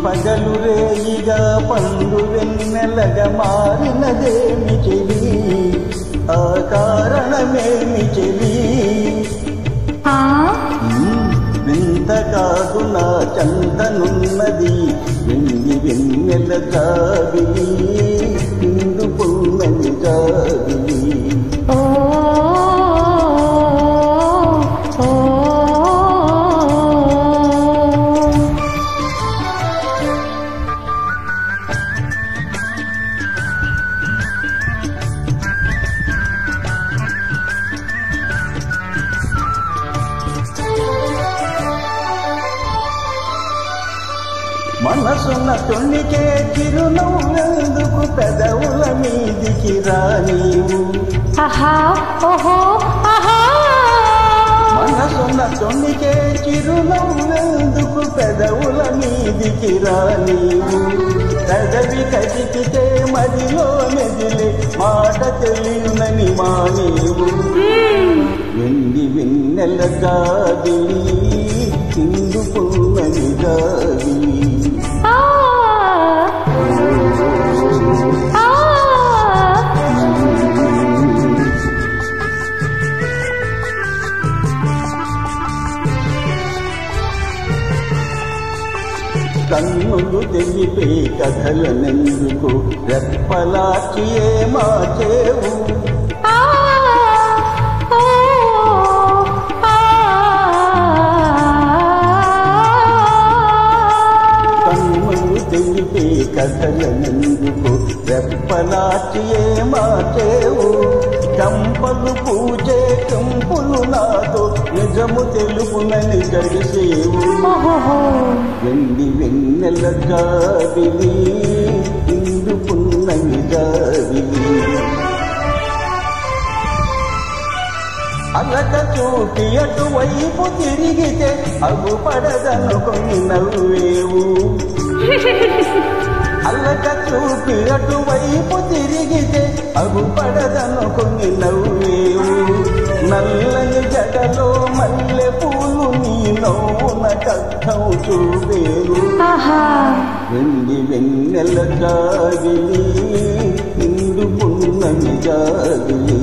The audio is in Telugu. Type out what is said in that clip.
పగలు రేయిగా పండు వెన్నెలగా మారినదేమి చెలి ఆ కారణమేమి చెలి వింత కాదు నా చందనున్నది వెండి వెన్నెల జాబిలి ఇందు పున్నమి జాబిలి మనసున్న తొణికే చిరునవ్వెందుకు పెదవుల మీదికి రానీవు మనసున్న తొణికే చిరునవ్వెందుకు పెదవుల మీదికి రానీవు పెదవి కదిపితే మదిలో మెదిలే మాట తెలియనని మానేవు వెండి వెన్నెల జాబిలి ఇందు పున్నమి జాబిలి కన్నులు తెలిపే కథలనెందుకు రెప్పలాచి మార్చేవు కన్నులు తెలిపే కథలనెందుకు రెప్పలాచి మార్చేవు చంపలు పూజే కంపులు నాతో నిజము తెలుపునని గడిసేవు వెండి వెన్నెల జాబిలి ఇందు పున్నమి జాబిలి అలక చూపి అటువైపు తిరిగితే అగుపడదనుకొని నవ్వేవు అల్లక చూపి అటువైపు తిరిగితే అగుపడదనుకొని నవ్వేవు నల్లని జడలో మల్లె పూలు నీ నవ్వున కథం చూపేరు వెండి వెన్నెల జాబిలి ఇందు పున్నమి జాబిలి